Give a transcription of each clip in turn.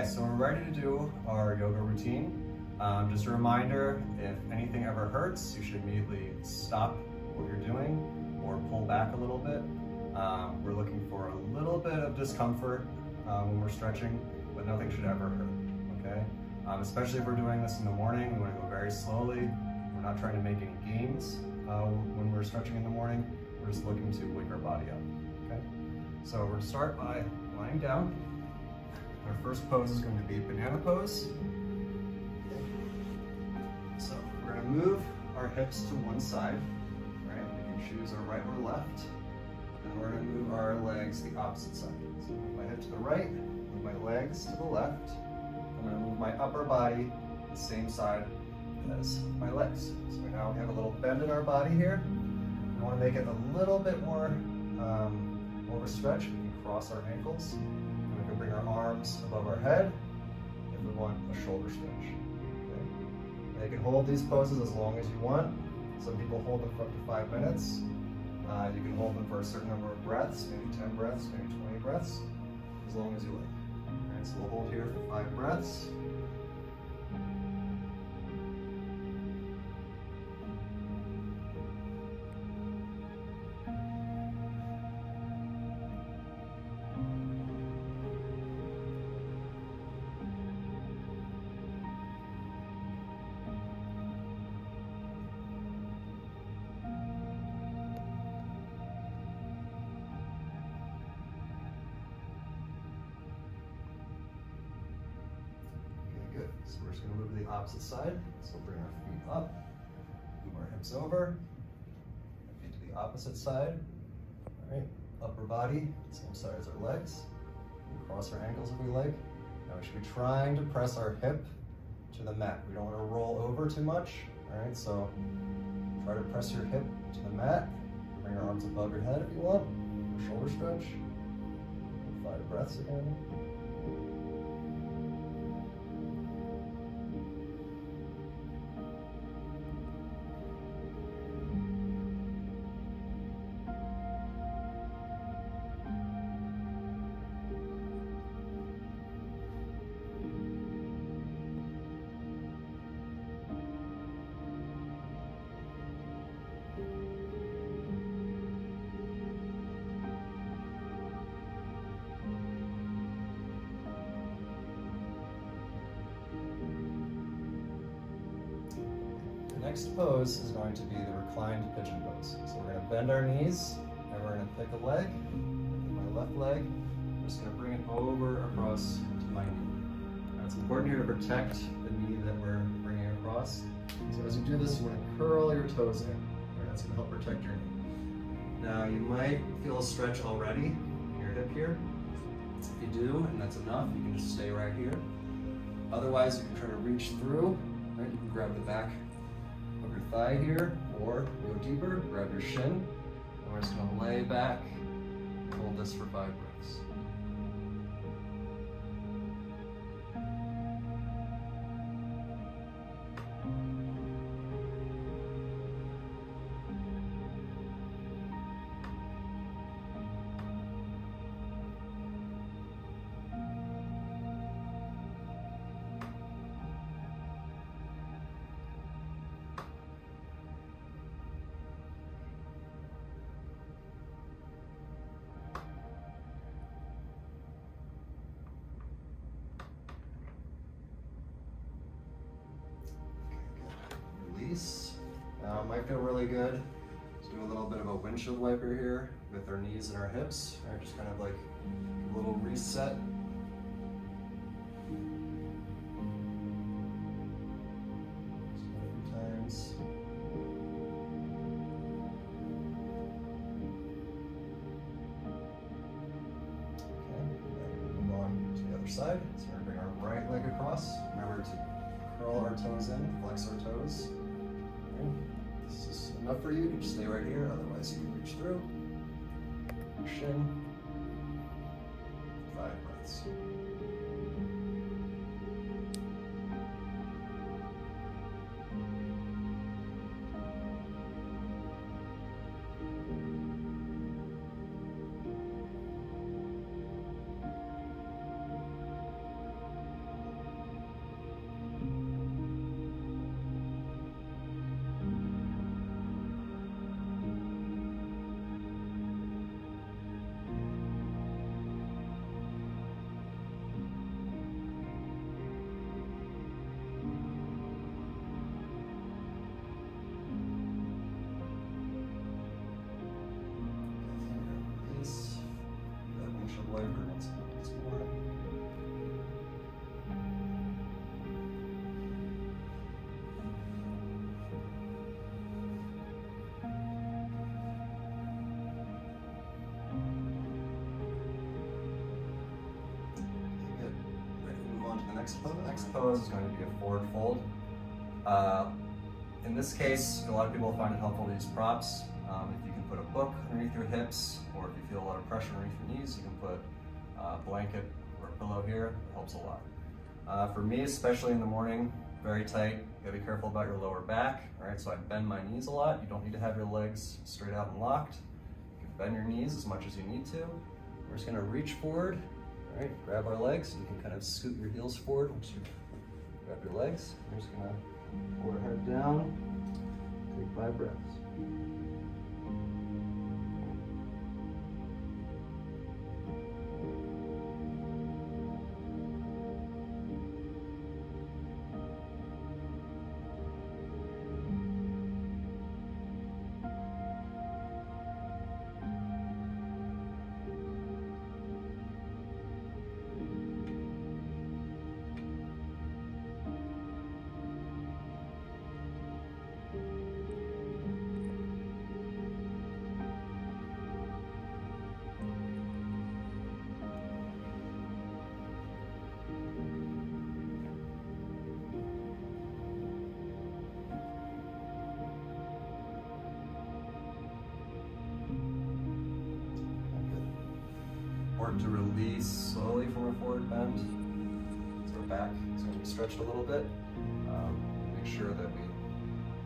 Okay, so we're ready to do our yoga routine. Just a reminder, if anything ever hurts, you should immediately stop what you're doing or pull back a little bit. We're looking for a little bit of discomfort when we're stretching, but nothing should ever hurt, okay? Especially if we're doing this in the morning, we want to go very slowly. We're not trying to make any gains when we're stretching in the morning. We're just looking to wake our body up, okay? So we're going to start by lying down. Our first pose is going to be banana pose. So we're going to move our hips to one side, right? We can choose our right or left. And we're going to move our legs the opposite side. So move my hip to the right, move my legs to the left. I'm going to move my upper body the same side as my legs. So now we have a little bend in our body here. We want to make it a little bit more of a stretch. We can cross our ankles. We can bring our arms above our head if we want a shoulder stretch. Okay? You can hold these poses as long as you want. Some people hold them for up to 5 minutes. You can hold them for a certain number of breaths, maybe 10 breaths, maybe 20 breaths, as long as you like. All right, so we'll hold here for 5 breaths. Good. So we're just going to move to the opposite side. So we'll bring our feet up, move our hips over, feet to the opposite side. All right, upper body, same side as our legs. We'll cross our ankles if we like. Now we should be trying to press our hip to the mat. We don't want to roll over too much. All right, so try to press your hip to the mat. Bring your arms above your head if you want. Shoulder stretch. 5 breaths again. Next pose is going to be the reclined pigeon pose. So we're going to bend our knees, and we're going to pick a leg, my left leg. I'm just going to bring it over across to my knee. Now it's important here to protect the knee that we're bringing across. So as you do this, you want to curl your toes in. Right, that's going to help protect your knee. Now you might feel a stretch already in your hip here. If you do, and that's enough, you can just stay right here. Otherwise, you can try to reach through. Right, you can grab the back of your thigh here, or go deeper, grab your shin, and we're just going to lay back, hold this for 5 breaths. Release. Now it might feel really good. Let's do a little bit of a windshield wiper here with our knees and our hips. Right, just kind of like a little reset. Just a few times. Okay, move on to the other side. So we're going to bring our right leg across. Remember to curl our toes in, flex our toes. Okay. This is enough for you. You can just stay right here, otherwise you can reach through. Shin. 5 breaths. Next pose is going to be a forward fold. In this case, a lot of people find it helpful to use props. If you can put a book underneath your hips, or if you feel a lot of pressure underneath your knees, you can put a blanket or a pillow here. It helps a lot. For me, especially in the morning, very tight. You gotta be careful about your lower back. All right, so I bend my knees a lot. You don't need to have your legs straight out and locked. You can bend your knees as much as you need to. We're just gonna reach forward. All right, grab our legs. You can kind of scoot your heels forward once you grab your legs. We're just gonna pull our head down. Take 5 breaths. Important to release slowly from our forward bend. So our back is going to be stretched a little bit. Make sure that we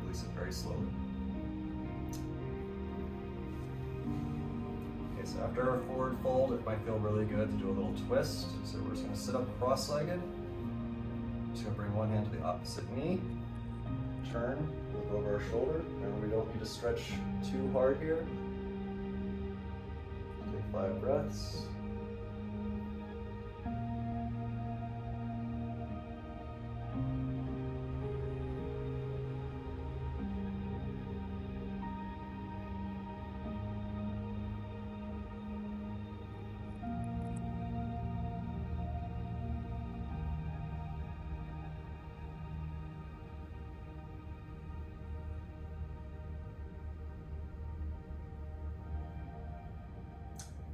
release it very slowly. Okay, so after our forward fold, it might feel really good to do a little twist. So we're just going to sit up cross-legged. Just going to bring one hand to the opposite knee. Turn, look over our shoulder. Remember, we don't need to stretch too hard here. Take 5 breaths.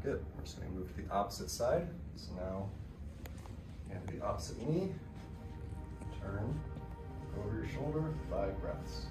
Good. We're just going to move to the opposite side. So now, hand to the opposite knee. Turn, look over your shoulder, 5 breaths.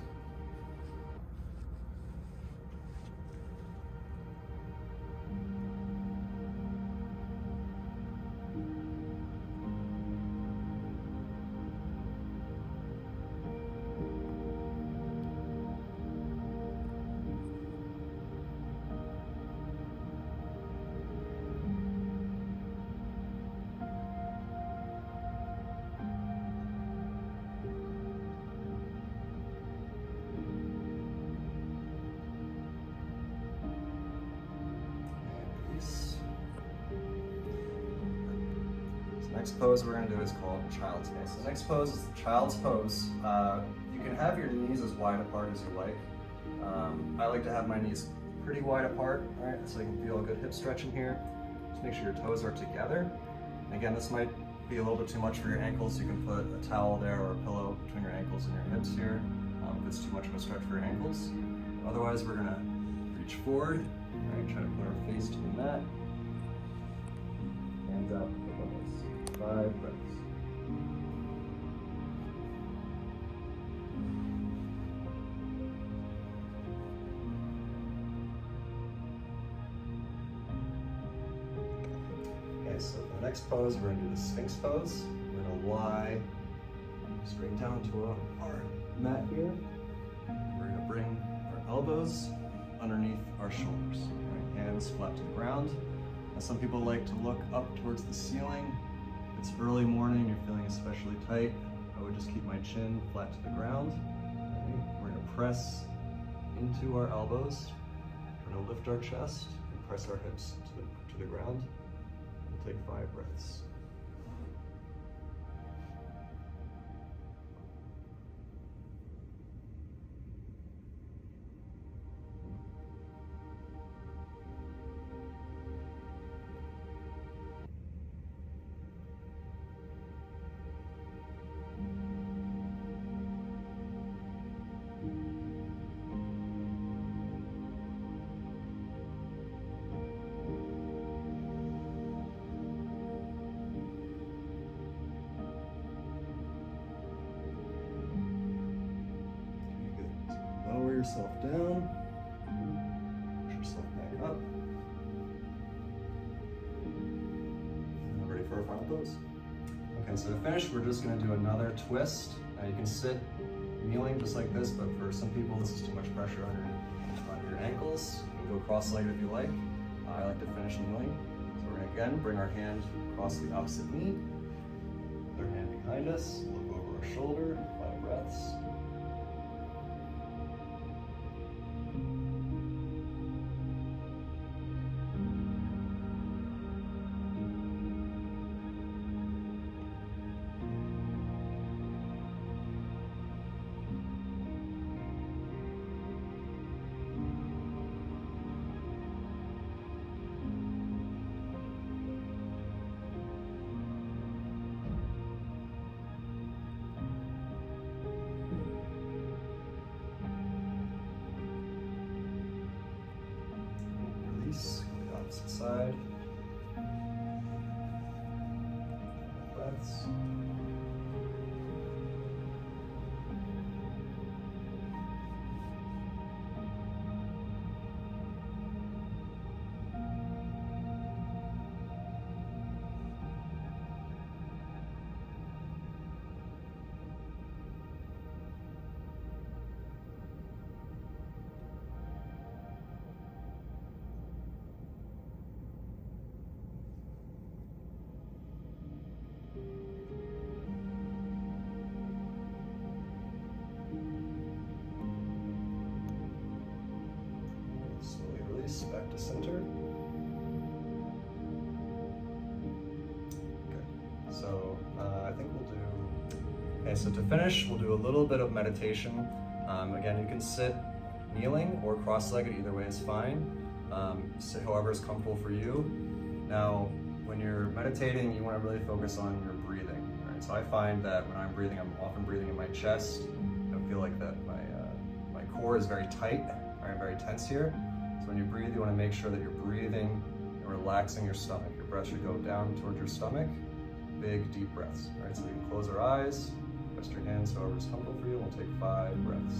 Next pose we're going to do is called child's pose. The next pose is the child's pose. You can have your knees as wide apart as you like. I like to have my knees pretty wide apart, right? So you can feel a good hip stretch in here. Just make sure your toes are together. And again, this might be a little bit too much for your ankles. You can put a towel there or a pillow between your ankles and your hips here if it's too much of a stretch for your ankles. Otherwise, we're going to reach forward, right? Try to put our face to the mat. Hands up above us. 5 breaths. Okay, so for the next pose, we're going to do the Sphinx pose. We're going to lie straight down to our mat here. We're going to bring our elbows underneath our shoulders. Right? Hands flat to the ground. Now, some people like to look up towards the ceiling. If it's early morning, you're feeling especially tight, I would just keep my chin flat to the ground. Right? We're going to press into our elbows. We're going to lift our chest and press our hips to the ground. We'll take 5 breaths. yourself down, push yourself back up. And ready for our final pose. Okay, so to finish, we're just gonna do another twist. Now you can sit kneeling just like this, but for some people this is too much pressure on your ankles. You can go cross-legged if you like. I like to finish kneeling. So we're gonna again bring our hand across the opposite knee, other hand behind us, look over our shoulder, 5 breaths. Release, go to the opposite side. Breaths. Slowly release back to center. Good. So I think we'll do, okay, so to finish, we'll do a little bit of meditation. Again, you can sit kneeling or cross-legged, either way is fine. Sit however is comfortable for you. Now, when you're meditating, you want to really focus on your breathing. Right? So I find that when I'm breathing, I'm often breathing in my chest. I feel like that my core is very tight, very tense here. So when you breathe, you want to make sure that you're breathing and relaxing your stomach. Your breath should go down towards your stomach. Big, deep breaths. All right, so we can close our eyes, rest your hands however is comfortable for you. We'll take 5 breaths.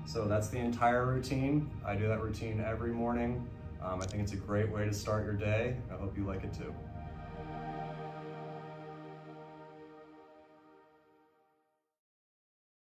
So that's the entire routine. I do that routine every morning. I think it's a great way to start your day. I hope you like it too.